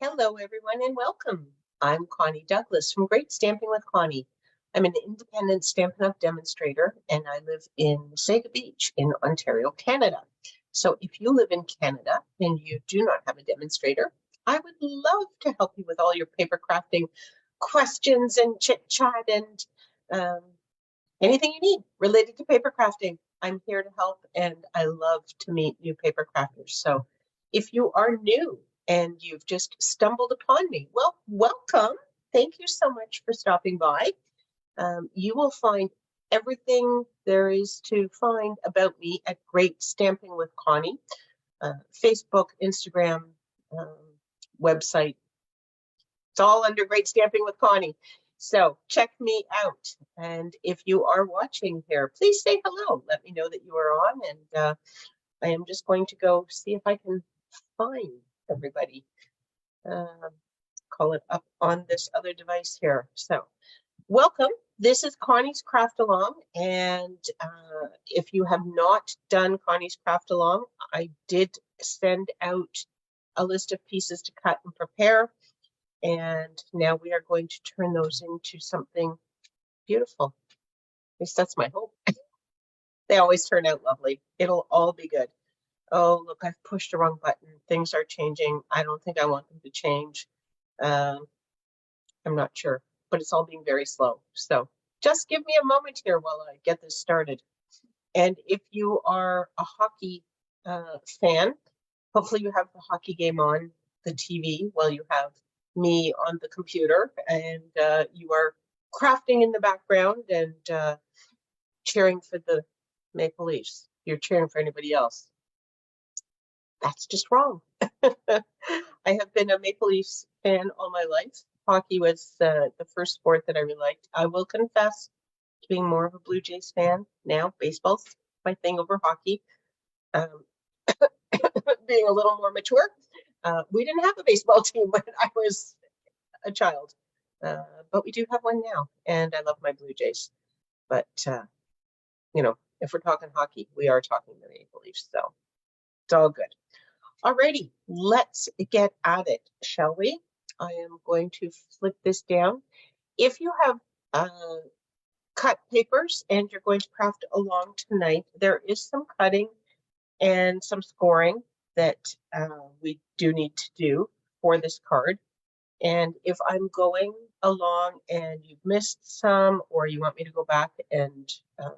Hello, everyone, and welcome. I'm Connie Douglas from Great Stamping with Connie. I'm an independent Stampin' Up! Demonstrator, and I live in Wasaga Beach in Ontario, Canada. So if you live in Canada and you do not have a demonstrator, I would love to help you with all your paper crafting questions and chit-chat and anything you need related to paper crafting. I'm here to help, and I love to meet new paper crafters. So if you are new and you've just stumbled upon me, well, welcome. Thank you so much for stopping by. You will find everything there is to find about me at Great Stamping with Connie, Facebook, Instagram, website. It's all under Great Stamping with Connie. So check me out. And if you are watching here, please say hello. Let me know that you are on. And I am just going to go see if I can find everybody. Call it up on this other device here. So welcome. This is Connie's Craft Along. And if you have not done Connie's Craft Along, I did send out a list of pieces to cut and prepare. And now we are going to turn those into something beautiful. At least that's my hope. They always turn out lovely. It'll all be good. Oh, look, I've pushed the wrong button. Things are changing. I don't think I want them to change. I'm not sure, but it's all being very slow. So just give me a moment here while I get this started. And if you are a hockey fan, hopefully you have the hockey game on the TV while you have me on the computer, and you are crafting in the background and cheering for the Maple Leafs. You're cheering for anybody else. That's just wrong. I have been a Maple Leafs fan all my life. Hockey was the first sport that I really liked. I will confess to being more of a Blue Jays fan now. Baseball's my thing over hockey. Being a little more mature. We didn't have a baseball team when I was a child, but we do have one now, and I love my Blue Jays. But, if we're talking hockey, we are talking the Maple Leafs, so it's all good. Alrighty, let's get at it, shall we? I am going to flip this down. If you have cut papers and you're going to craft along tonight, there is some cutting and some scoring that we do need to do for this card. And if I'm going along and you've missed some, or you want me to go back and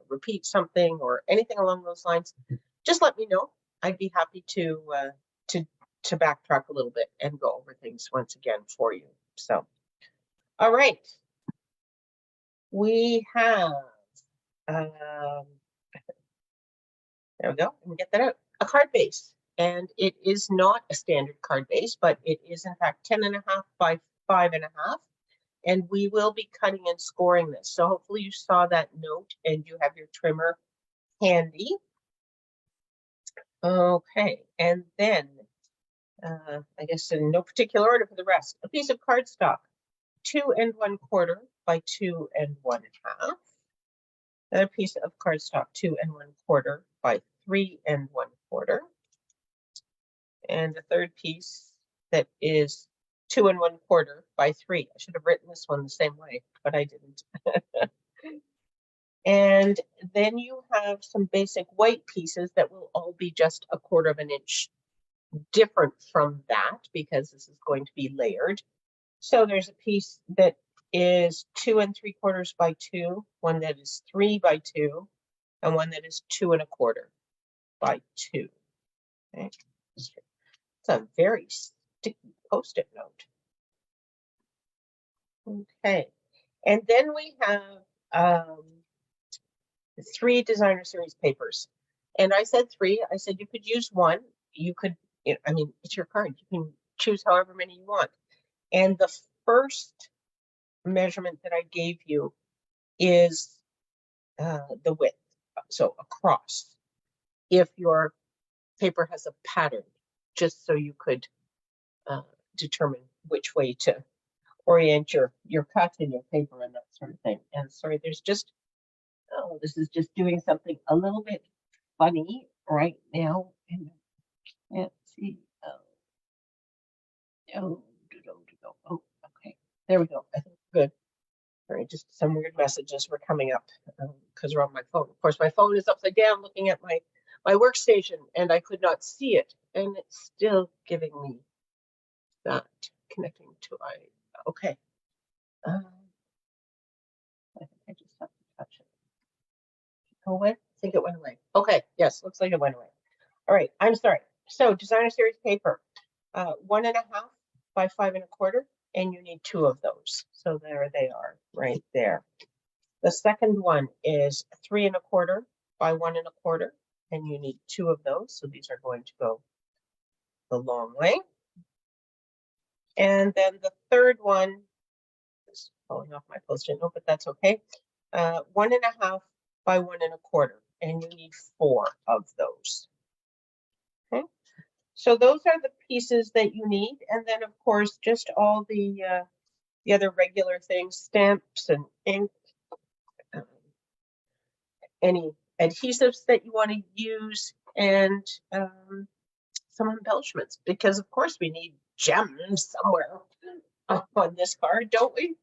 repeat something or anything along those lines, just let me know. I'd be happy to backtrack a little bit and go over things once again for you. So, all right. We have, there we go, let me get that out. A card base, and it is not a standard card base, but it is in fact 10.5 by 5.5, and we will be cutting and scoring this. So hopefully you saw that note and you have your trimmer handy. Okay, and then I guess in no particular order for the rest, a piece of cardstock, 2 1/4 by 2 1/2. Another piece of cardstock, 2 1/4 by 3 1/4. And a third piece that is 2 1/4 by 3. I should have written this one the same way, but I didn't. And then you have some basic white pieces that will all be just 1/4 inch different from that, because this is going to be layered. So there's a piece that is 2 3/4 by 2, one that is 3 by 2, and one that is 2 1/4 by 2. Okay. It's a very sticky Post-it note. Okay, and then we have 3 designer series papers. And I said 3. I said you could use 1. You could, I mean, it's your card. You can choose however many you want. And the first measurement that I gave you is the width, so across. If your paper has a pattern, just so you could determine which way to orient your cut in your paper and that sort of thing. And sorry, there's just, oh, this is just doing something a little bit funny right now. And I can't see. Oh, There we go. I think we're good. All right, just some weird messages were coming up because we're on my phone. Of course, my phone is upside down looking at my workstation, and I could not see it, and it's still giving me that connecting to okay. I think I just have to touch it. Go away? I think it went away. Okay, yes, looks like it went away. All right, I'm sorry. So designer series paper, 1.5 by 5.25, and you need 2 of those. So there they are, right there. The second one is 3.25 by 1.25, and you need 2 of those. So these are going to go the long way. And then the third one is falling off my post-it note, but that's okay. 1.5 by 1.25, and you need 4 of those. Okay, so those are the pieces that you need, and then of course just all the other regular things, stamps and ink, any adhesives that you want to use, and some embellishments, because of course we need gems somewhere on this card, don't we?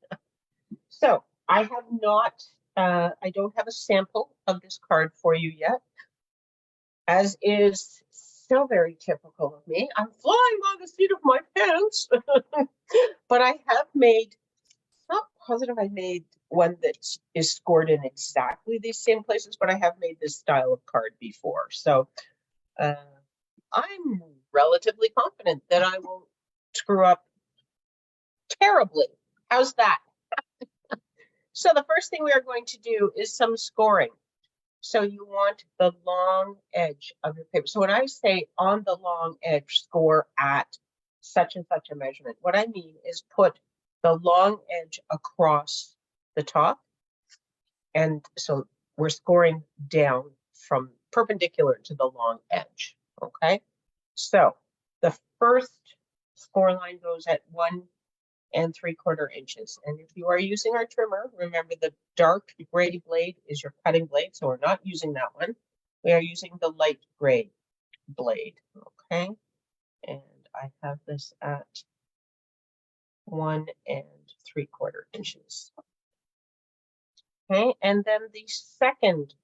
So I have not, I don't have a sample of this card for you yet, as is so very typical of me. I'm flying by the seat of my pants, but I have made, not positive I made one that is scored in exactly these same places, but I have made this style of card before. So I'm relatively confident that I won't screw up terribly. How's that? So the first thing we are going to do is some scoring. So you want the long edge of your paper. So when I say on the long edge, score at such and such a measurement, what I mean is put the long edge across the top. And so we're scoring down from perpendicular to the long edge, okay? So the first score line goes at 1 3/4 inches. And if you are using our trimmer, remember the dark gray blade is your cutting blade, so we're not using that one. We are using the light gray blade, okay? And I have this at 1 3/4 inches. Okay, and then the second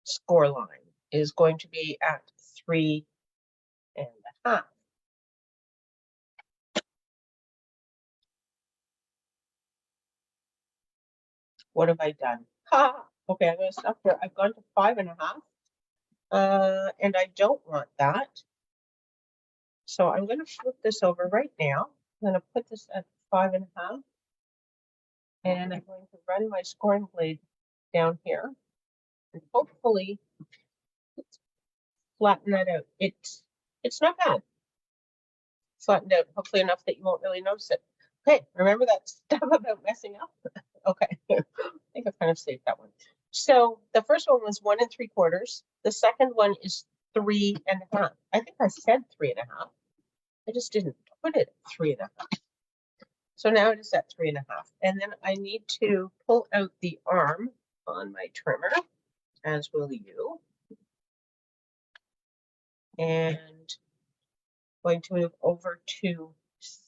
score line is going to be at 3.5. What have I done? Ha! Okay, I'm going to stop there. I've gone to 5.5, and I don't want that. So I'm going to flip this over right now. I'm going to put this at 5.5, and I'm going to run my scoring blade down here, and hopefully flatten that out. It's not bad. Flattened out, hopefully enough that you won't really notice it. Okay, remember that stuff about messing up? Okay, I think I've kind of saved that one. So the first one was 1 3/4. The second one is 3.5. I think I said 3.5. I just didn't put it at 3.5. So now it is at 3.5. And then I need to pull out the arm on my trimmer, as will you. And going to move over to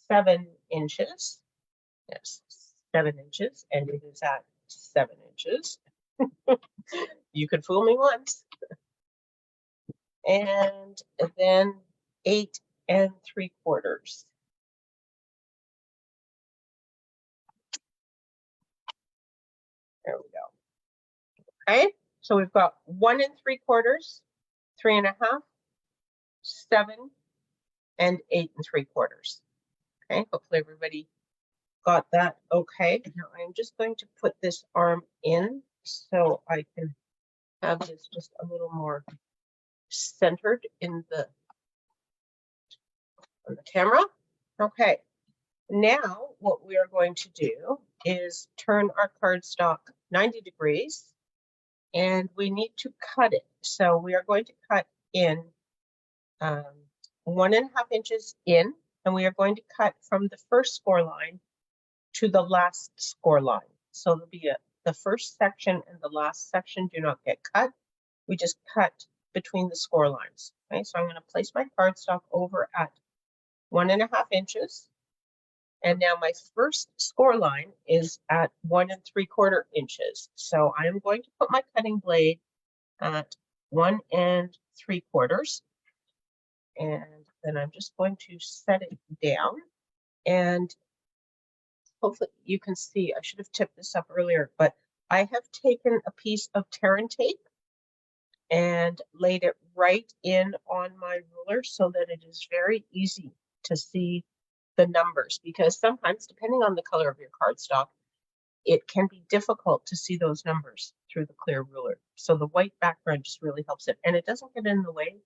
7 inches. Yes, 7 inches, and it is at 7 inches. You could fool me once. And then 8 3/4. There we go. Okay, so we've got 1 3/4, 3.5, 7, and 8 3/4. Okay, hopefully everybody got that okay. Now I'm just going to put this arm in so I can have this just a little more centered in on the camera. Okay, now what we are going to do is turn our cardstock 90 degrees, and we need to cut it. So we are going to cut in 1.5 inches in, and we are going to cut from the first score line to the last score line. So there'll be the first section and the last section do not get cut. We just cut between the score lines. Okay, so I'm going to place my cardstock over at 1.5 inches, And now my first score line is at 1 3/4 inches. So I am going to put my cutting blade at 1 3/4. And then I'm just going to set it down. And hopefully you can see, I should have tipped this up earlier, but I have taken a piece of tear and tape and laid it right in on my ruler so that it is very easy to see the numbers, because sometimes, depending on the color of your cardstock, it can be difficult to see those numbers through the clear ruler. So the white background just really helps it, and it doesn't get in the way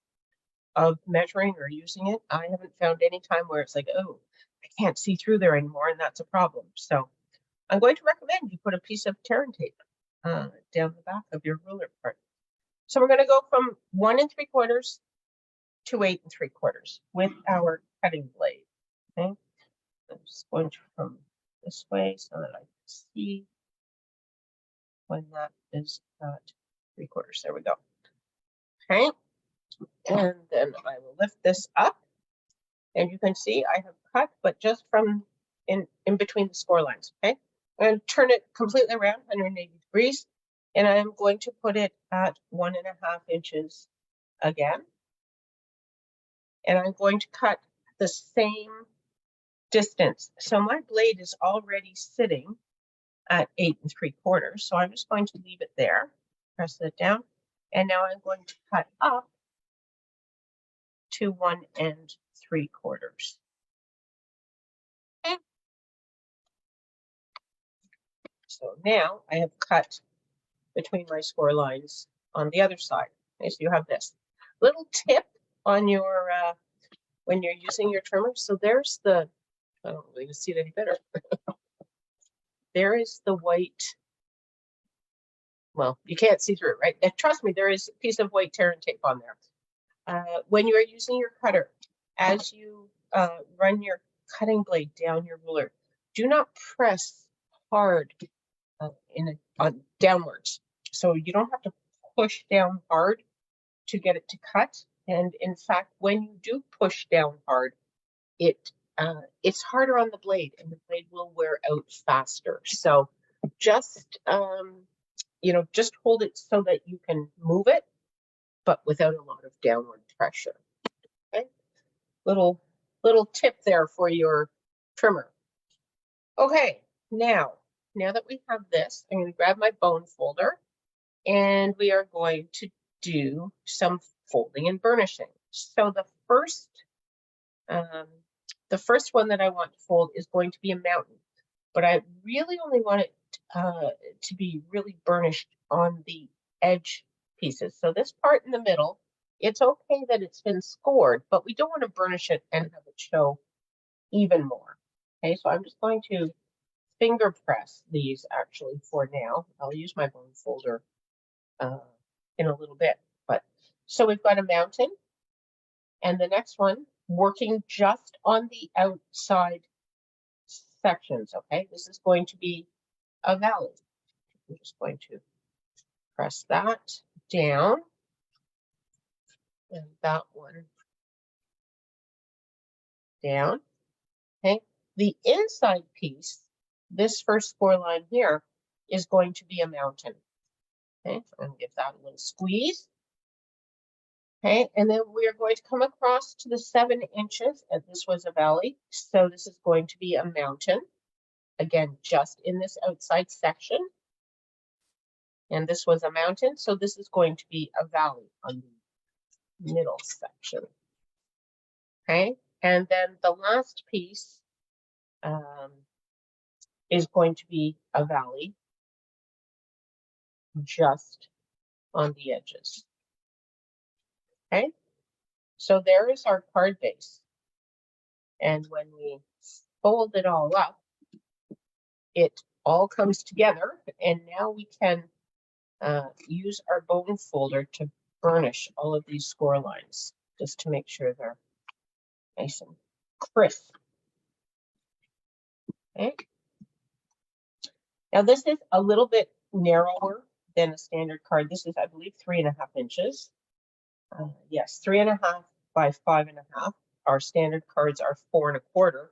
of measuring or using it. I haven't found any time where it's like, oh, I can't see through there anymore, and that's a problem. So I'm going to recommend you put a piece of tear and tape down the back of your ruler part. So we're going to go from 1 3/4 to 8 3/4 with our cutting blade. Okay, I'm just going to come this way so that I can see when that is at 3/4. There we go. Okay, and then I will lift this up, and you can see I have cut, but just from in between the score lines. Okay, I'm going to turn it completely around 180 degrees, and I'm going to put it at 1 1/2 inches again. And I'm going to cut the same distance. So my blade is already sitting at 8 3/4. So I'm just going to leave it there, press it down. And now I'm going to cut up to 1 3/4. Okay. So now I have cut between my score lines on the other side. Okay, so you have this little tip on your when you're using your trimmer. So there's the, I don't really see it any better. There is the white. Well, you can't see through it, right? And trust me, there is a piece of white tear and tape on there. When you are using your cutter, as you run your cutting blade down your ruler, do not press hard downwards. So you don't have to push down hard to get it to cut. And in fact, when you do push down hard, it's harder on the blade, and the blade will wear out faster. So just just hold it so that you can move it, but without a lot of downward pressure. Okay, little tip there for your trimmer. Okay, now that we have this, I'm going to grab my bone folder, and we are going to do some folding and burnishing. So the first one that I want to fold is going to be a mountain, but I really only want it to be really burnished on the edge pieces. So this part in the middle, it's okay that it's been scored, but we don't want to burnish it and have it show even more. Okay, so I'm just going to finger press these actually for now. I'll use my bone folder in a little bit. But so we've got a mountain, and the next one working just on the outside sections. Okay, this is going to be a valley. I'm just going to press that down, and that one down. Okay, the inside piece, this first score line here, is going to be a mountain. Okay, so I'm going to give that a little squeeze. Okay, and then we are going to come across to the 7 inches, and this was a valley, so this is going to be a mountain. Again, just in this outside section. And this was a mountain, so this is going to be a valley on the middle section. Okay, and then the last piece is going to be a valley just on the edges. Okay, so there is our card base. And when we fold it all up, it all comes together, and now we can use our bone folder to burnish all of these score lines, just to make sure they're nice and crisp. Okay. Now this is a little bit narrower than a standard card. This is, I believe, 3.5 inches. Yes, 3.5 by 5.5. Our standard cards are 4 1/4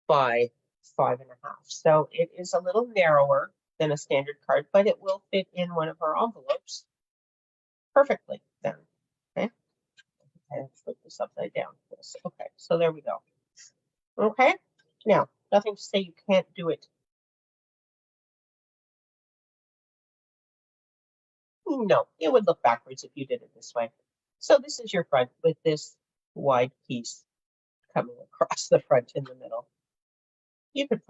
by 5.5. So it is a little narrower than a standard card, but it will fit in one of our envelopes perfectly then. Okay. And flip this upside down. Yes. Okay, so there we go. Okay, now nothing to say you can't do it. No, it would look backwards if you did it this way. So this is your front with this wide piece coming across the front in the middle. You could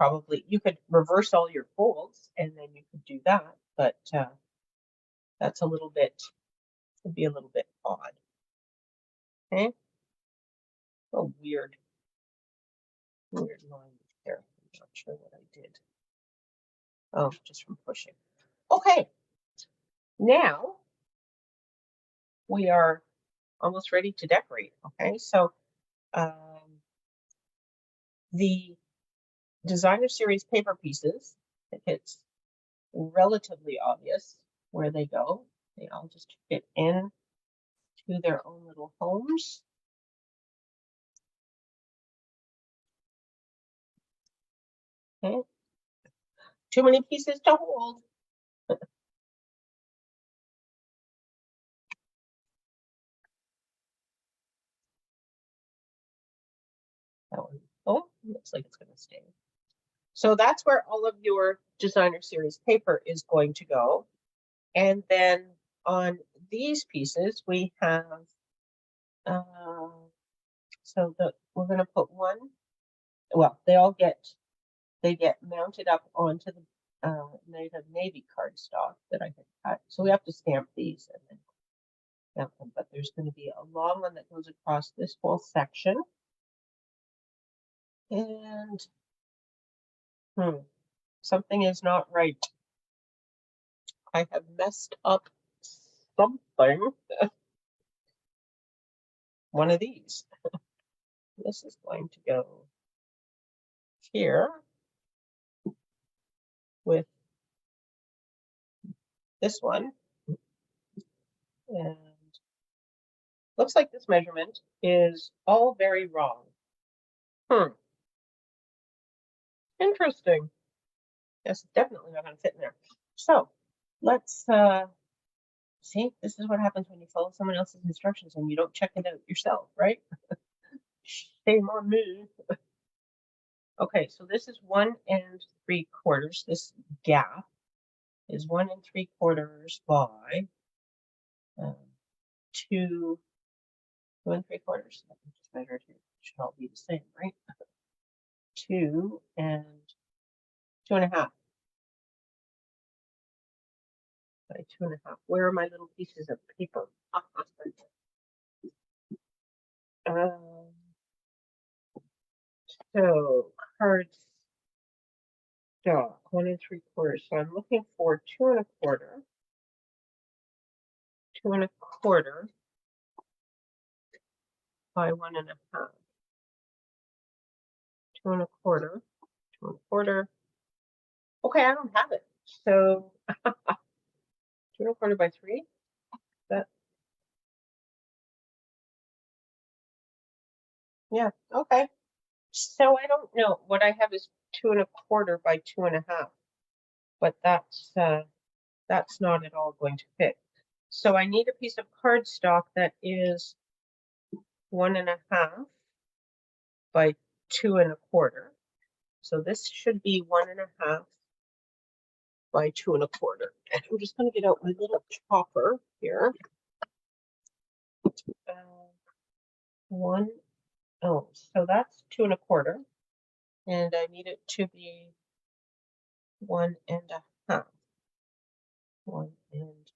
reverse all your folds and then you could do that, but that's would be a little bit odd. Okay. Oh, weird line there. I'm not sure what I did. Oh, just from pushing. Okay. Now we are almost ready to decorate. Okay, so the designer series paper pieces, it's relatively obvious where they go. They all just fit in to their own little homes. Okay. Too many pieces to hold. That one. Oh, looks like it's going to stay. So that's where all of your designer series paper is going to go. And then on these pieces, we have, we're going to put one, well, they get mounted up onto the native navy cardstock that I had cut. So we have to stamp these and then stamp them, but there's going to be a long one that goes across this whole section. And something is not right. I have messed up something. One of these. This is going to go here with this one. And looks like this measurement is all very wrong. Interesting. Yes, it's definitely not going to fit in there. So let's see. This is what happens when you follow someone else's instructions and you don't check it out yourself, right? Shame on me. Okay, so this is 1 3/4. This gap is 1 3/4 by 2 3/4. Let me just measure it here. It should all be the same, right? 2 and 2.5 by 2.5. Where are my little pieces of paper? So card stock 1 3/4. So I'm looking for 2 1/4. 2 1/4 by 1.5. 2 1/4. 2 1/4. Okay, I don't have it. So 2 1/4 by 3. That. Yeah. Okay. So I don't know. What I have is 2 1/4 by 2.5, but that's not at all going to fit. So I need a piece of cardstock that is 1.5 by 2 1/4. So this should be 1.5 by 2 1/4. And I'm just going to get out my little chopper here. So that's 2 1/4. And I need it to be 1.5. 1.5.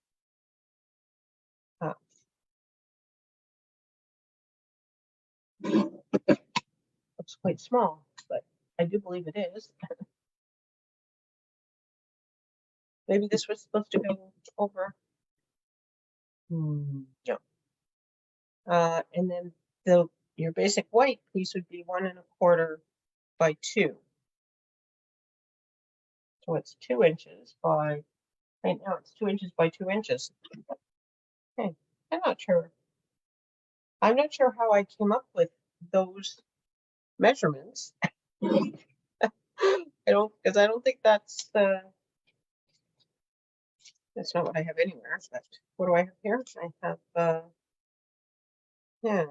Looks quite small, but I do believe it is. Maybe this was supposed to go over. No. And then your basic white piece would be 1 1/4 by 2. So it's 2 inches by, right now it's 2 inches by 2 inches. Okay, I'm not sure how I came up with those measurements. because I don't think that's not what I have anywhere. But what do I have here? I have yeah,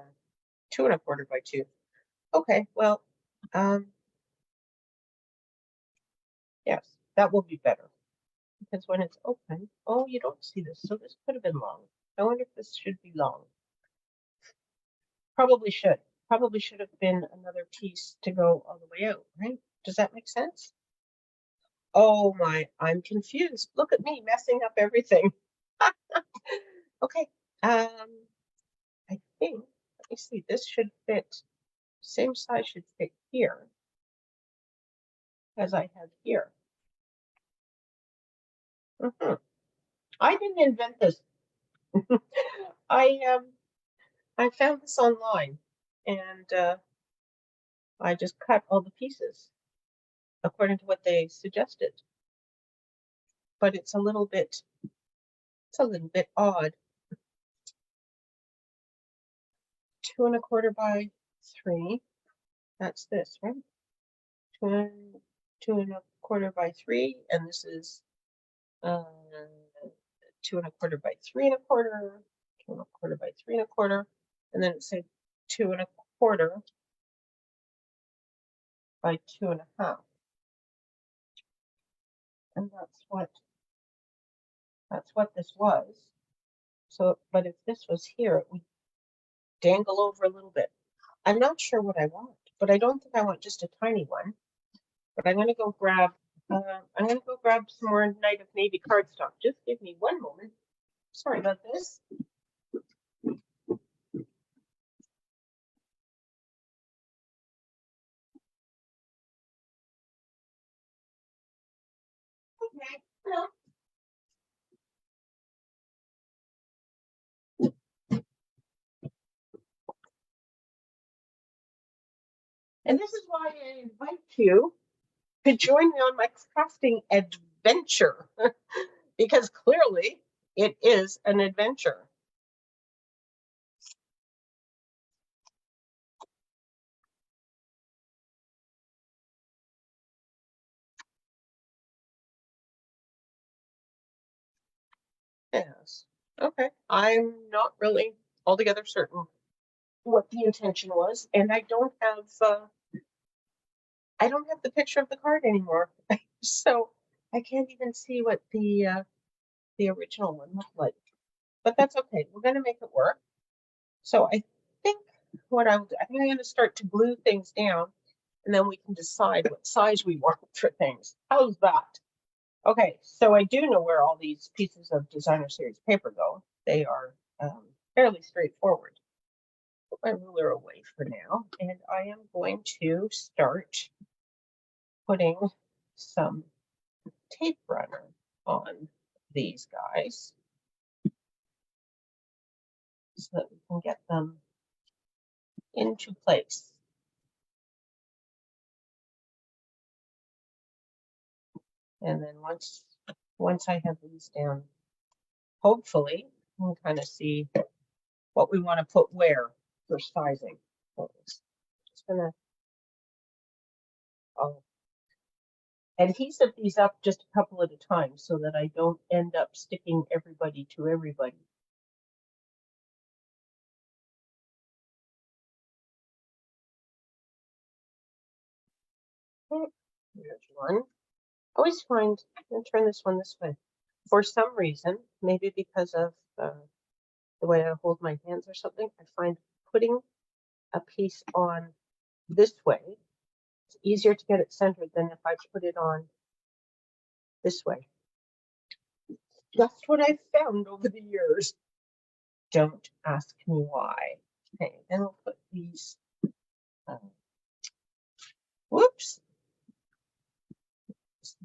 2 1/4 by 2. Okay, well, yes, that will be better because when it's open, oh, you don't see this, so this could have been long. I wonder if this should be long. Probably should. Probably should have been another piece to go all the way out, right? Does that make sense? Oh my, I'm confused. Look at me messing up everything. Okay, I think, let me see, this should fit, same size should fit here as I have here. I didn't invent this. I found this online and I just cut all the pieces according to what they suggested. But it's a little bit odd. 2 1/4 by 3. That's this, right? 2 1/4 by 3, and this is 2 1/4 by 3 1/4, 2 1/4 by 3 1/4, and then it said 2 1/4 by 2 1/2. And that's what this was. So, but if this was here, it would dangle over a little bit. I'm not sure what I want, but I don't think I want just a tiny one. But I'm gonna go grab some more Night of Navy cardstock. Just give me one moment. Sorry about this. Okay. Well, and this is why I invite you to join me on my crafting adventure, because clearly it is an adventure. Yes. Okay. I'm not really altogether certain what the intention was, and I don't have the picture of the card anymore, so I can't even see what the original one looked like. But that's okay. We're gonna make it work. So I think I think I'm gonna start to glue things down, and then we can decide what size we want for things. How's that? Okay, so I do know where all these pieces of designer series paper go. They are fairly straightforward. Put my ruler away for now, and I am going to start putting some tape runner on these guys so that we can get them into place. And then once I have these down, hopefully we'll kind of see what we want to put where for sizing. So just gonna I'll adhesive these up just a couple at a time so that I don't end up sticking everybody to everybody. There's one. Always find, I'm gonna turn this one this way. For some reason, maybe because of the way I hold my hands or something, I find putting a piece on this way, it's easier to get it centered than if I put it on this way. Just what I've found over the years. Don't ask me why. Okay, then we'll put these, whoops,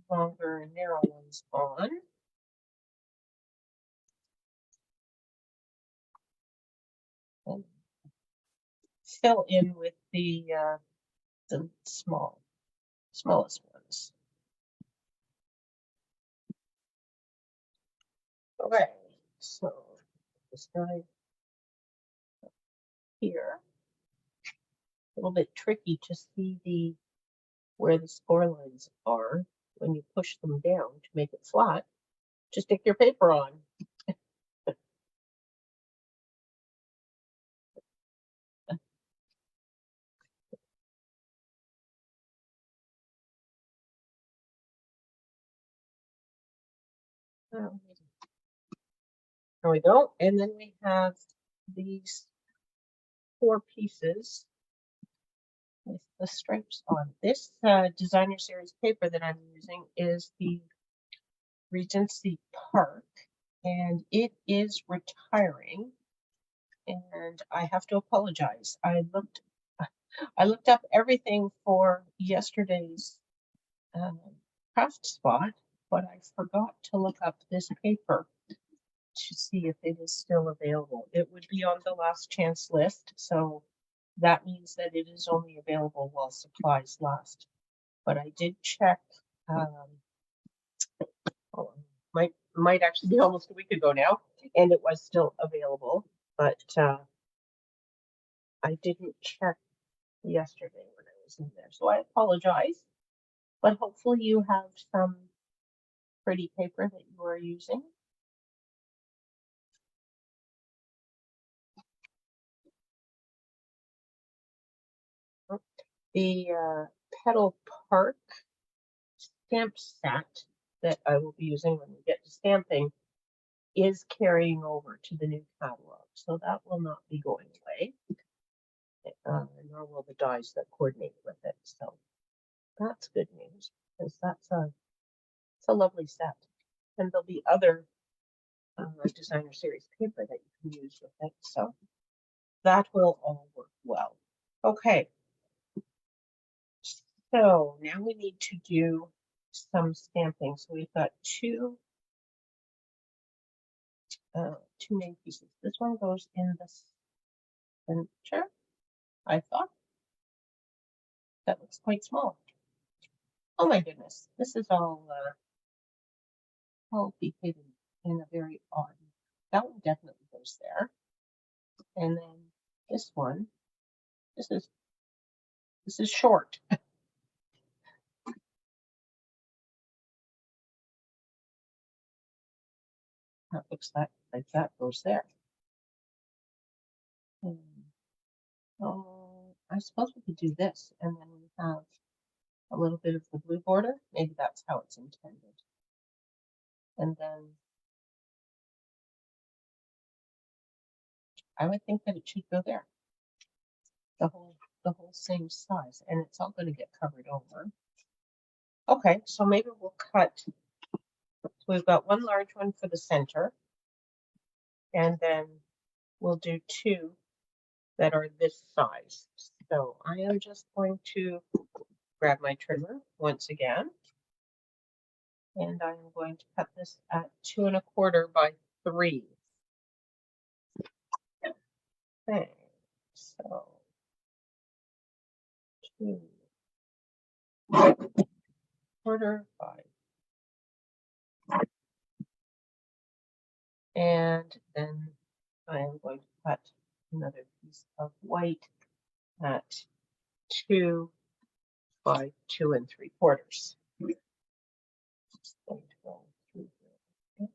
longer and narrow ones on. And fill in with the smallest ones. Okay, so this guy here, a little bit tricky to see where the score lines are, when you push them down to make it flat, just stick your paper on. Oh, there we go. And then we have these 4 pieces with the stripes on. This designer series paper that I'm using is the Regency Park, and it is retiring. And I have to apologize. I looked up everything for yesterday's craft spot, but I forgot to look up this paper to see if it is still available. It would be on the last chance list, so that means that it is only available while supplies last. But I did check, might actually be almost a week ago now, and it was still available, but I didn't check yesterday when I was in there, so I apologize. But hopefully you have some pretty paper that you are using. The Petal Park stamp set that I will be using when we get to stamping is carrying over to the new catalog, so that will not be going away, nor will the dies that coordinate with it. So that's good news, because it's a lovely set, and there'll be other designer series paper that you can use with it, so that will all work well. Okay, so now we need to do some stamping. So we've got two main pieces. This one goes in the center, I thought. That looks quite small. Oh my goodness, this is all behaving in a very odd. That one definitely goes there. And then this one, this is short. That looks like that goes there. Oh, I suppose we could do this, and then we have a little bit of the blue border. Maybe that's how it's intended. And then I would think that it should go there. The whole same size, and it's all going to get covered over. Okay, so maybe we'll cut. So we've got one large one for the center, and then we'll do 2 that are this size. So I am just going to grab my trimmer once again, and I'm going to cut this at 2 1/4 by 3. Okay, so 2 1/4 by, and then I am going to cut another piece of white at 2 by 2 3/4. Just going to go through here. Okay.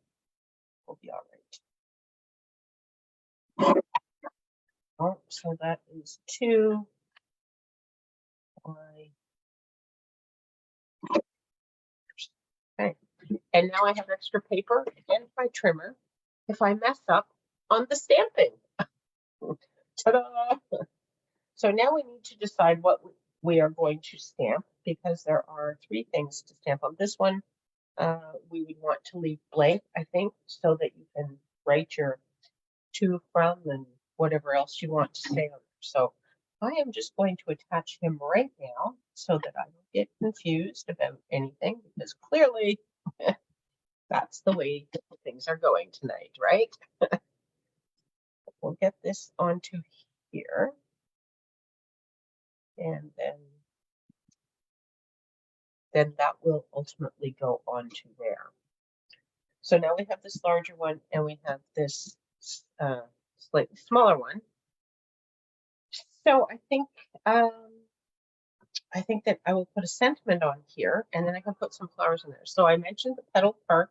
We'll be all right. Oh, so that is 2 by. Okay. And now I have extra paper and my trimmer if I mess up on the stamping. Ta-da! So now we need to decide what we are going to stamp, because there are 3 things to stamp on. This one we would want to leave blank, I think, so that you can write your to, from, and whatever else you want to say on there. So I am just going to attach him right now so that I don't get confused about anything, because clearly that's the way things are going tonight, right? We'll get this onto here, and then that will ultimately go onto there. So now we have this larger one, and we have this slightly smaller one. So I think I think that I will put a sentiment on here and then I can put some flowers in there. So I mentioned the Petal Park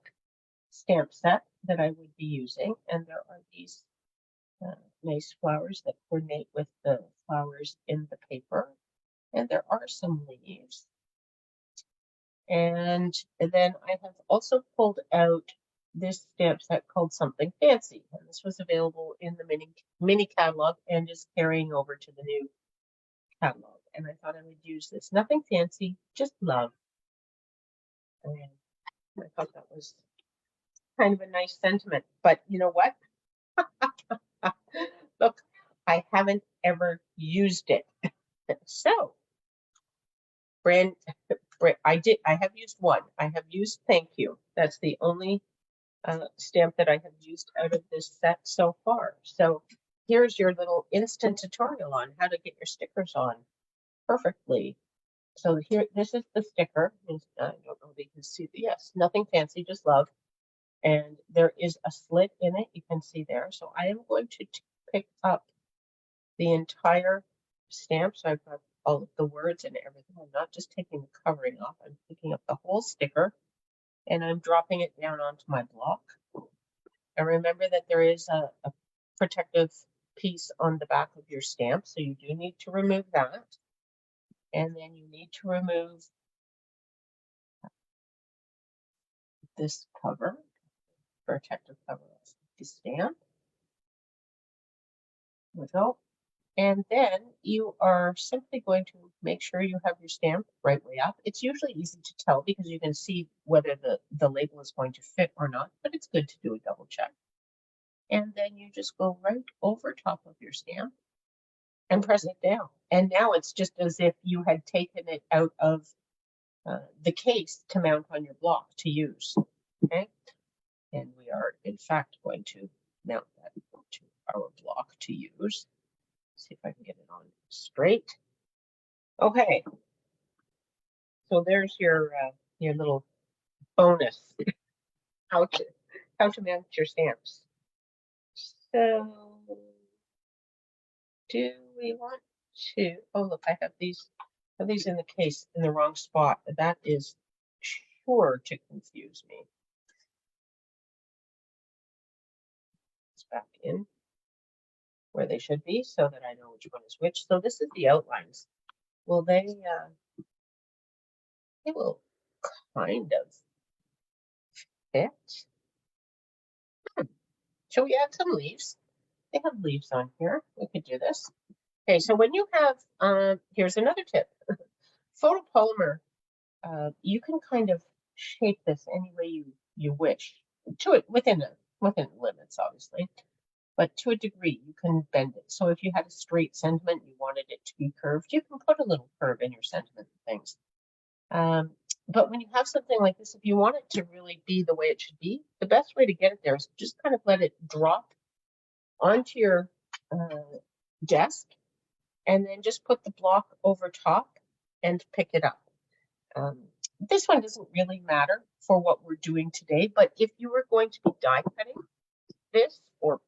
stamp set that I would be using, and there are these nice flowers that coordinate with the flowers in the paper. And there are some leaves. And then I have also pulled out this stamp set called Something Fancy. And this was available in the mini catalog and is carrying over to the new catalog. And I thought I would use this. Nothing fancy, just love. And I thought that was kind of a nice sentiment. But you know what? Look, I haven't ever used it. So, I have used one. I have used Thank You. That's the only stamp that I have used out of this set so far. So here's your little instant tutorial on how to get your stickers on perfectly. So here, this is the sticker. I don't know if you can see. Yes, nothing fancy, just love. And there is a slit in it. You can see there. So I am going to pick up the entire stamp. So I've got all of the words and everything. I'm not just taking the covering off. I'm picking up the whole sticker and I'm dropping it down onto my block. And remember that there is a protective piece on the back of your stamp. So you do need to remove that. And then you need to remove this cover, protective cover of the stamp. There we go. And then you are simply going to make sure you have your stamp right way up. It's usually easy to tell because you can see whether the label is going to fit or not, but it's good to do a double check. And then you just go right over top of your stamp and press it down. And now it's just as if you had taken it out of the case to mount on your block to use. Okay. And we are in fact going to mount that to our block to use. See if I can get it on straight. Okay. So there's your little bonus how to mount your stamps. So do we want to? Oh look, I have these in the case in the wrong spot. That is sure to confuse me. It's back in where they should be so that I know which one is which. So this is the outlines. Well, they will kind of fit. Shall we add some leaves? They have leaves on here. We could do this. Okay, so when you have, here's another tip. Photopolymer, you can kind of shape this any way you wish. To it within limits, obviously. But to a degree, you can bend it. So if you had a straight sentiment, you wanted it to be curved, you can put a little curve in your sentiment and things. But when you have something like this, if you want it to really be the way it should be, the best way to get it there is just kind of let it drop onto your desk and then just put the block over top and pick it up. This one doesn't really matter for what we're doing today, but if you were going to be die cutting this or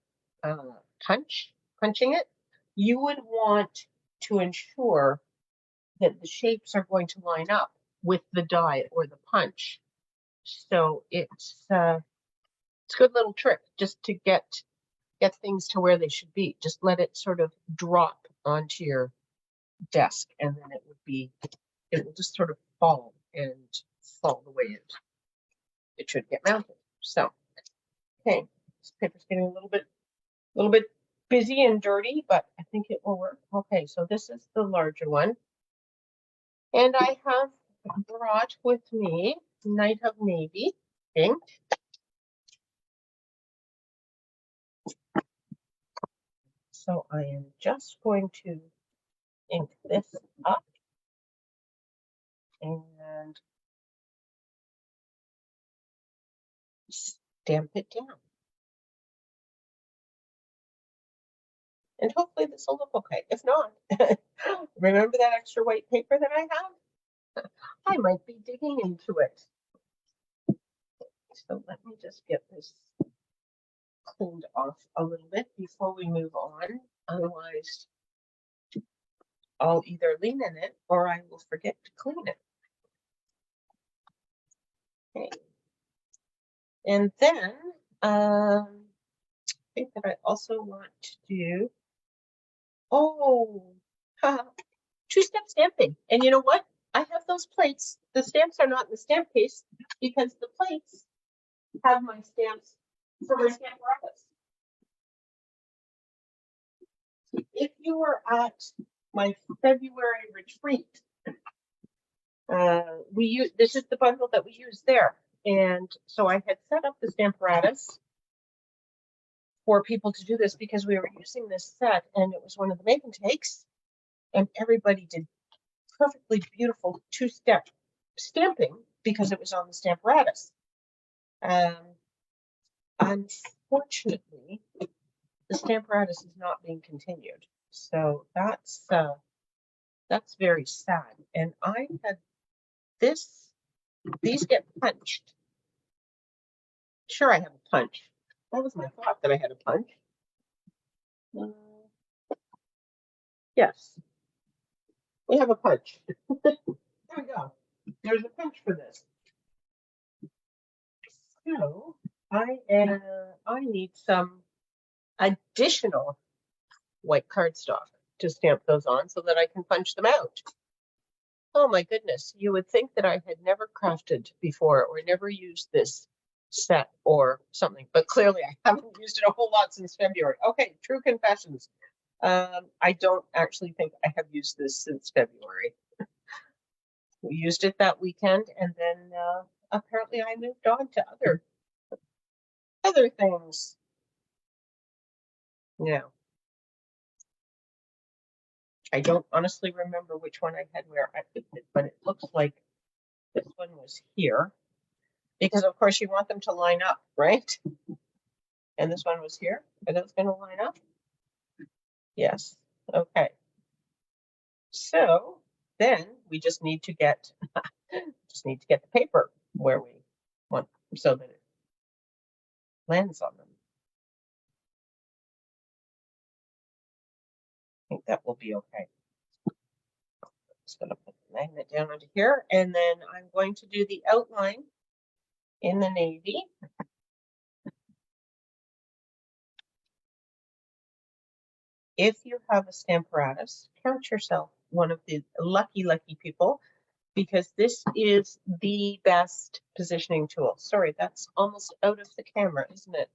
punching it, you would want to ensure that the shapes are going to line up with the die or the punch. So it's a good little trick just to get things to where they should be. Just let it sort of drop onto your desk and then it will just sort of fall the way it should get mounted. So, okay, this paper's getting a little bit busy and dirty, but I think it will work. Okay, so this is the larger one. And I have brought with me Night of Navy ink. So I am just going to ink this up and stamp it down. And hopefully this will look okay. If not, remember that extra white paper that I have? I might be digging into it. So let me just get this cleaned off a little bit before we move on. Otherwise, I'll either lean in it or I will forget to clean it. Okay. And then I think that I also want to do, two-step stamping. And you know what? I have those plates. The stamps are not in the stamp case because the plates have my stamps for my stamp rockets. If you were at my February retreat, this is the bundle that we used there. And so I had set up the Stamparatus for people to do this because we were using this set and it was one of the make and takes, and everybody did perfectly beautiful two-step stamping because it was on the Stamparatus. Unfortunately, the Stamparatus is not being continued, so that's very sad. And I had these get punched. Sure, I have a punch. That was my thought, that I had a punch. Yes, we have a punch. There we go. There's a punch for this. So I need some additional white cardstock to stamp those on so that I can punch them out. Oh my goodness, you would think that I had never crafted before or never used this set or something, but clearly I haven't used it a whole lot since February. Okay, true confessions. I don't actually think I have used this since February. We used it that weekend, and then apparently I moved on to other things. Yeah. I don't honestly remember which one I had where I picked it, but it looks like this one was here. Because of course you want them to line up, right? And this one was here. Are those going to line up? Yes. Okay. So then we just need to get the paper where we want so that it lands on them. I think that will be okay. Just going to put the magnet down onto here, and then I'm going to do the outline in the navy. If you have a Stamparatus, count yourself one of the lucky people, because this is the best positioning tool. Sorry, that's almost out of the camera, isn't it?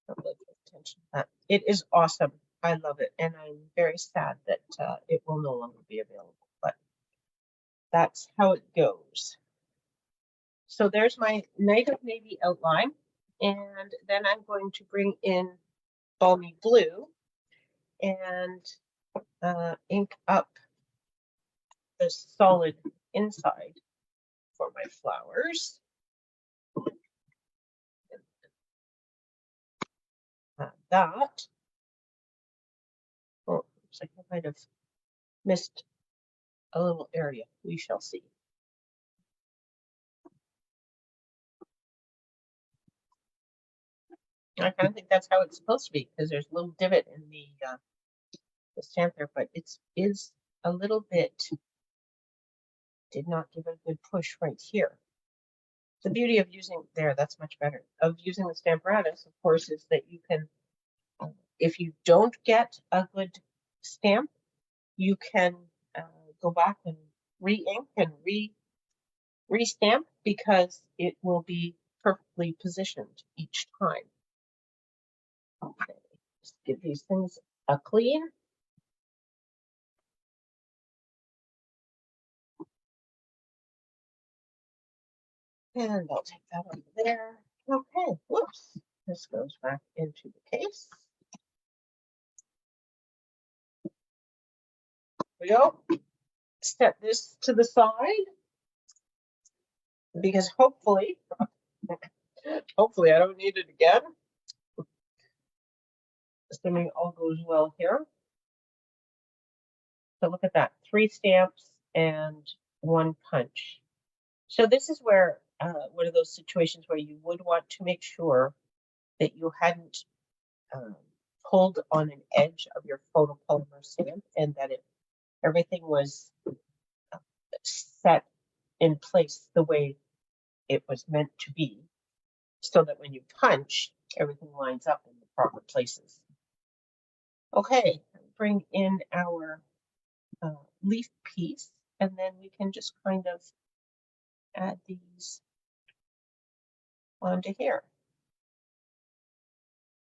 Don't pay attention to that. It is awesome. I love it, and I'm very sad that it will no longer be available, but that's how it goes. So there's my Night of Navy outline, and then I'm going to bring in Balmy Blue and ink up the solid inside for my flowers. That. Oh, looks like I might have missed a little area. We shall see. I kind of think that's how it's supposed to be, because there's a little divot in the stamp there, but it is a little bit, did not give a good push right here. The beauty of using there, that's much better, of using the Stamparatus, of course, is that you can, if you don't get a good stamp, you can go back and re-ink and re-stamp, because it will be perfectly positioned each time. Okay, just give these things a clean. And I'll take that over there. Okay, whoops. This goes back into the case. There we go. Step this to the side, because hopefully I don't need it again. Assuming all goes well here. So look at that, 3 stamps and 1 punch. So this is where one of those situations where you would want to make sure that you hadn't pulled on an edge of your photopolymer stamp, and that everything was set in place the way it was meant to be, so that when you punch, everything lines up in the proper places. Okay, bring in our leaf piece, and then we can just kind of add these onto here.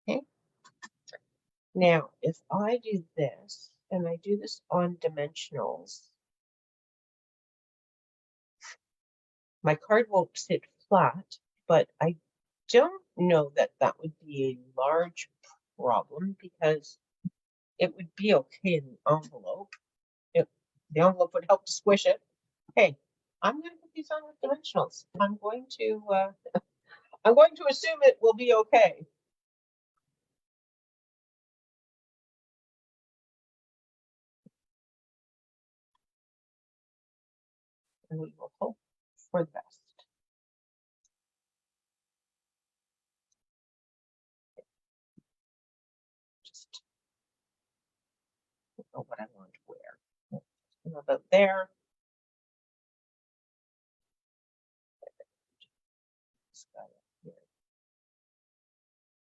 Okay. Now, if I do this, and I do this on dimensionals, my card won't sit flat, but I don't know that that would be a large problem because it would be okay in the envelope. The envelope would help to squish it. Hey, I'm going to put these on with dimensionals. I'm going to assume it will be okay. And we will hope for the best. Just don't know what I want to wear. About there. This guy up here.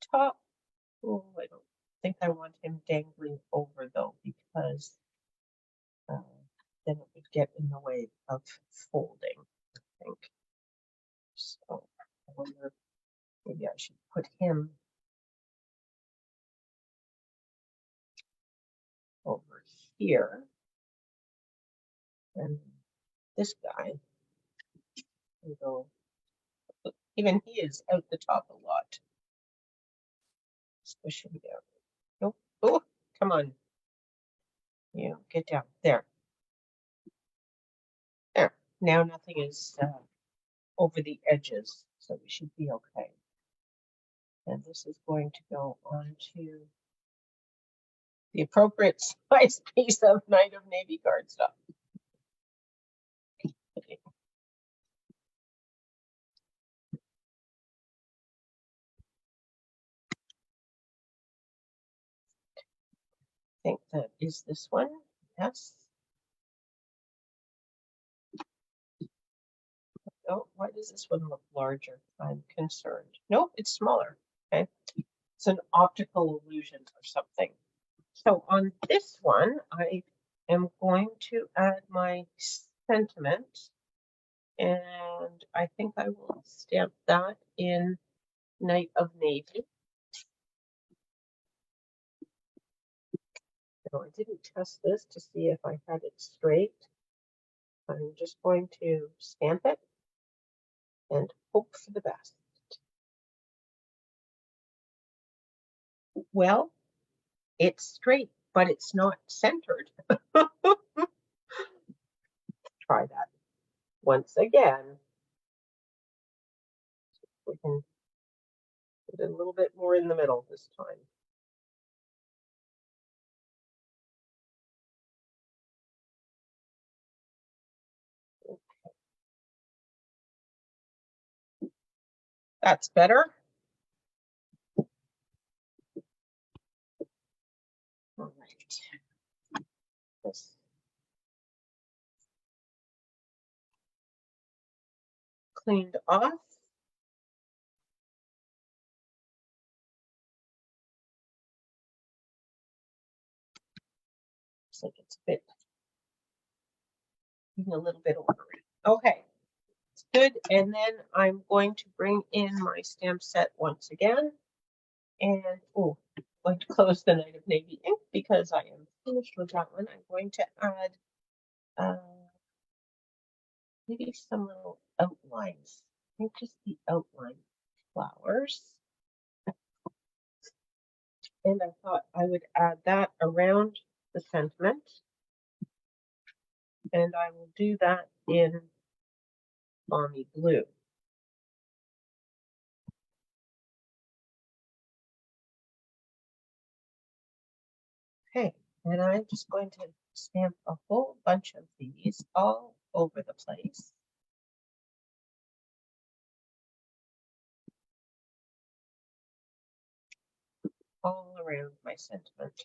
Top. Oh, I don't think I want him dangling over though, because then it would get in the way of folding, I think. So I wonder, maybe I should put him over here. And this guy can go, even he is out the top a lot. Squish him down. Nope. Oh, come on. You get down. There. There. Now nothing is over the edges, so we should be okay. And this is going to go onto the appropriate size piece of Knight of Navy cardstock. Okay. I think that is this one. Yes. Oh, why does this one look larger? I'm concerned. Nope, it's smaller. Okay. It's an optical illusion or something. So on this one, I am going to add my sentiment, and I think I will stamp that in Knight of Navy. So I didn't test this to see if I had it straight. I'm just going to stamp it and hope for the best. Well, it's straight, but it's not centered. Try that once again. We can put it a little bit more in the middle this time. That's better. All right. This cleaned off. Looks like it's a bit, even a little bit over it. Okay, it's good. And then I'm going to bring in my stamp set once again. And oh, I'm going to close the Knight of Navy ink because I am finished with that one. I'm going to add maybe some little outlines. I think just the outline flowers. And I thought I would add that around the sentiment. And I will do that in balmy blue. Okay, and I'm just going to stamp a whole bunch of these all over the place. All around my sentiment.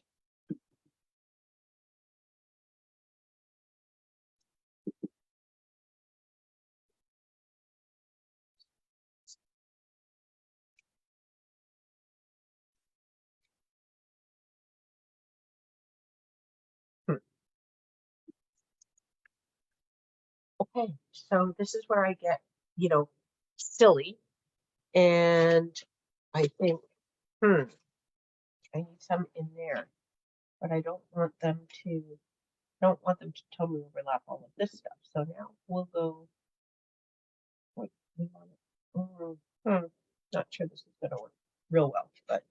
Okay, so this is where I get, silly. And I think, I need some in there, but I don't want them to totally overlap all of this stuff. So now we'll go, wait, we want it. Not sure this is gonna work real well, but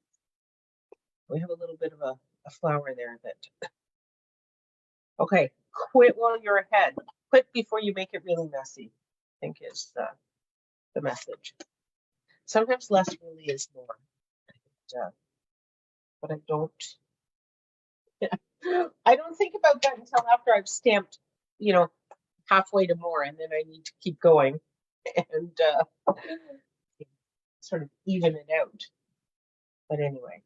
we have a little bit of a flower there that, okay, quit while you're ahead. Quit before you make it really messy, I think is the message. Sometimes less really is more. But I don't think about that until after I've stamped, halfway to more, and then I need to keep going and sort of even it out. But anyway,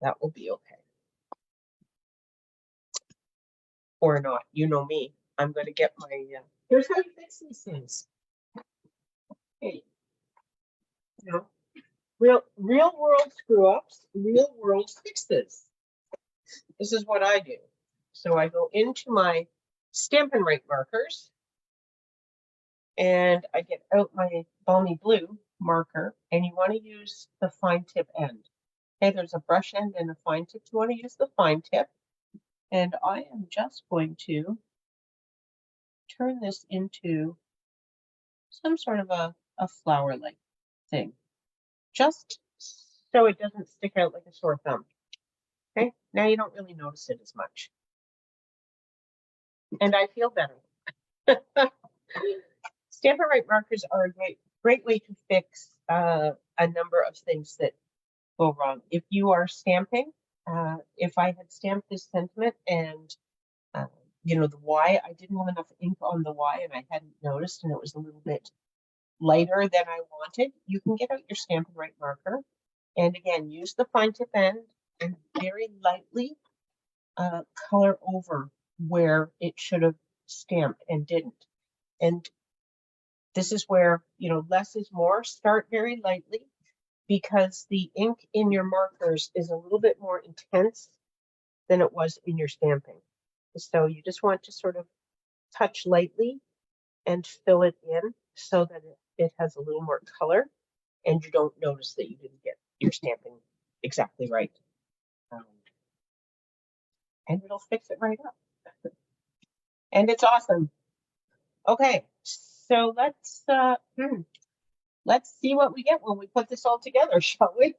that will be okay. Or not, you know me. I'm going to get my, here's how you fix these things. Okay. Real world screw ups, real world fixes. This is what I do. So I go into my Stampin' Right markers and I get out my balmy blue marker, and you want to use the fine tip end. Okay, there's a brush end and a fine tip. You want to use the fine tip. And I am just going to turn this into some sort of a flower-like thing, just so it doesn't stick out like a sore thumb. Okay, now you don't really notice it as much. And I feel better. Stampin' Right markers are a great way to fix a number of things that go wrong. If you are stamping, if I had stamped this sentiment and the Y, I didn't have enough ink on the Y and I hadn't noticed, and it was a little bit lighter than I wanted, you can get out your Stampin' Right marker and again use the fine tip end and very lightly color over where it should have stamped and didn't. And this is where, less is more. Start very lightly because the ink in your markers is a little bit more intense than it was in your stamping. So you just want to sort of touch lightly and fill it in so that it has a little more color and you don't notice that you didn't get your stamping exactly right. And it'll fix it right up. And it's awesome. Okay, so let's see what we get when we put this all together, shall we?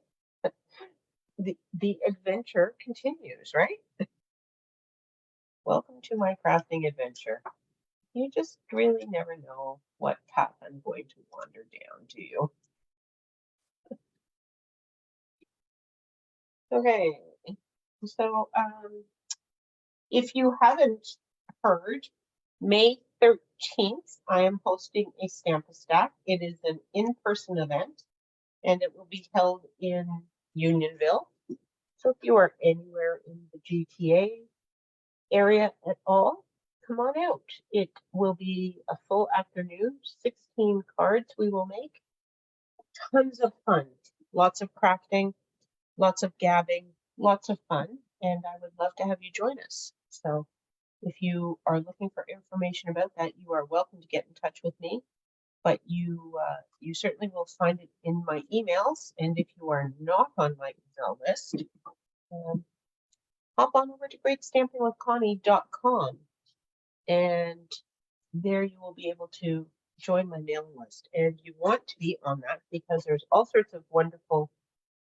The adventure continues, right? Welcome to my crafting adventure. You just really never know what path I'm going to wander down, do you? Okay, so if you haven't heard, May 13th, I am hosting a Stamp-A-Stack. It is an in-person event, and it will be held in Unionville. So if you are anywhere in the GTA area at all, come on out. It will be a full afternoon, 16 cards we will make. Tons of fun, lots of crafting, lots of gabbing, lots of fun, and I would love to have you join us. So if you are looking for information about that, you are welcome to get in touch with me, but you certainly will find it in my emails. And if you are not on my email list, hop on over to greatstampingwithconnie.com, and there you will be able to join my mailing list. And you want to be on that because there's all sorts of wonderful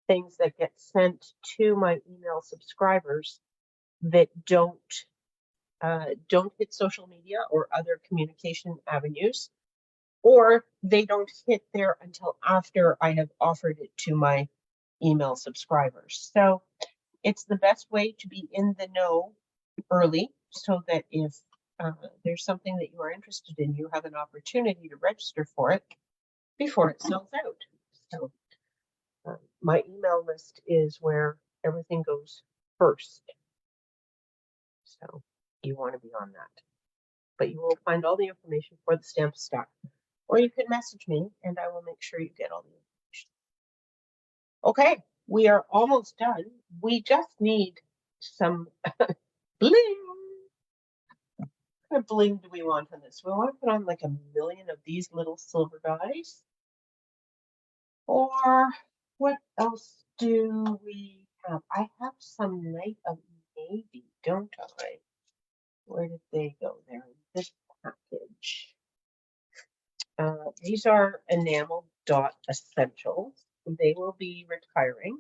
things that get sent to my email subscribers that don't hit social media or other communication avenues, or they don't hit there until after I have offered it to my email subscribers. So it's the best way to be in the know early so that if there's something that you are interested in, you have an opportunity to register for it before it sells out. So my email list is where everything goes first. So you want to be on that. But you will find all the information for the Stamp-A-Stack. Or you can message me and I will make sure you get all the information. Okay, we are almost done. We just need some bling. I'm gonna bling do we want on this? We want to put on like a million of these little silver guys. Or what else do we have? I have some Night of Navy, don't I? Where did they go? They're in this package. These are enamel dot essentials. They will be retiring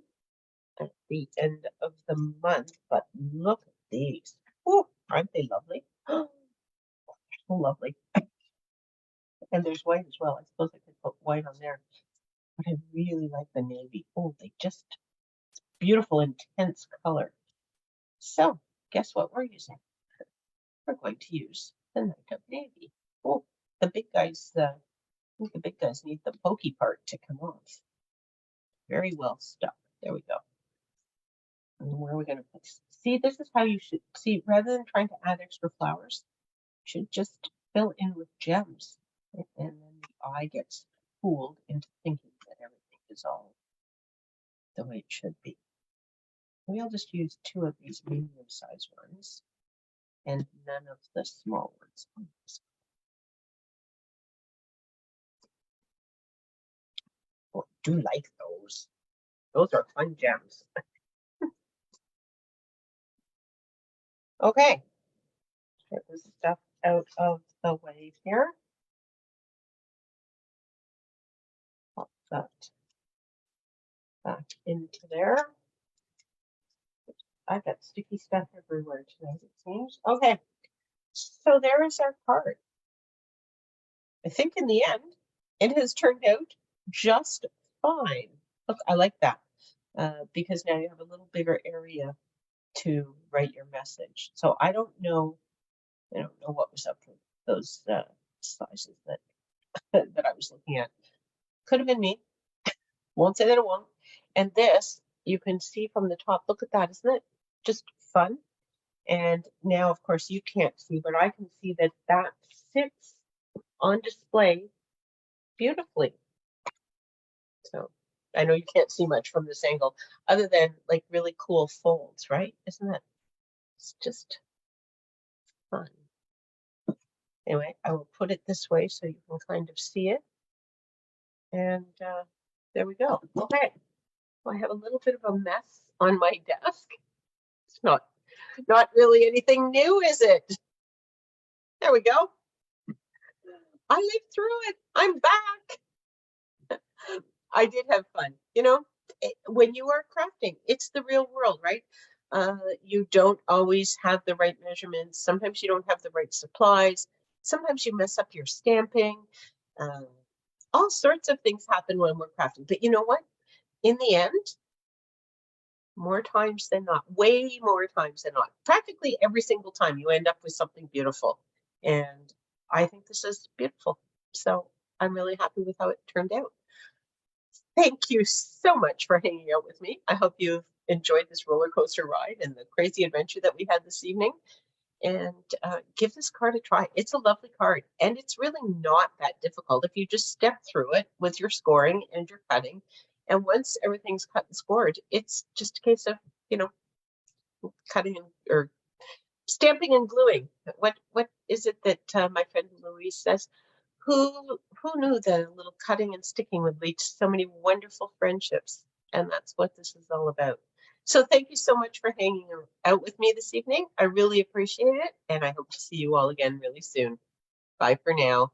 at the end of the month, but look at these. Oh, aren't they lovely? Oh, so lovely. And there's white as well. I suppose I could put white on there, but I really like the navy. Oh, they just beautiful, intense color. So guess what we're using? We're going to use the Night of Navy. Oh, the big guys, I think the big guys need the pokey part to come off. Very well stuck. There we go. And where are we going to put? See, this is how you should see, rather than trying to add extra flowers, you should just fill in with gems. And then the eye gets fooled into thinking that everything is all the way it should be. We'll just use 2 of these medium-sized ones and none of the small ones. Oh, I do like those. Those are fun gems. Okay, get this stuff out of the way here. Pop that back into there. I got sticky stuff everywhere tonight, it seems. Okay, so there is our card. I think in the end, it has turned out just fine. Look, I like that because now you have a little bigger area to write your message. So I don't know what was up with those sizes that that I was looking at. Could have been me. Won't say that it won't. And this, you can see from the top. Look at that, isn't it just fun? And now, of course, you can't see, but I can see that that sits on display beautifully. So I know you can't see much from this angle, other than like really cool folds, right? Isn't it? It's just fun. Anyway, I will put it this way so you can kind of see it. And there we go. Okay, well, I have a little bit of a mess on my desk. It's not really anything new, is it? There we go. I lived through it. I'm back. I did have fun. You know, when you are crafting, it's the real world, right? You don't always have the right measurements. Sometimes you don't have the right supplies. Sometimes you mess up your stamping. All sorts of things happen when we're crafting. But you know what? In the end, more times than not, way more times than not, practically every single time you end up with something beautiful. And I think this is beautiful. So I'm really happy with how it turned out. Thank you so much for hanging out with me. I hope you've enjoyed this roller coaster ride and the crazy adventure that we had this evening. And give this card a try. It's a lovely card, and it's really not that difficult if you just step through it with your scoring and your cutting. And once everything's cut and scored, it's just a case of, you know, cutting or stamping and gluing. What is it that my friend Louise says? Who knew that a little cutting and sticking would lead to so many wonderful friendships? And that's what this is all about. So thank you so much for hanging out with me this evening. I really appreciate it, and I hope to see you all again really soon. Bye for now.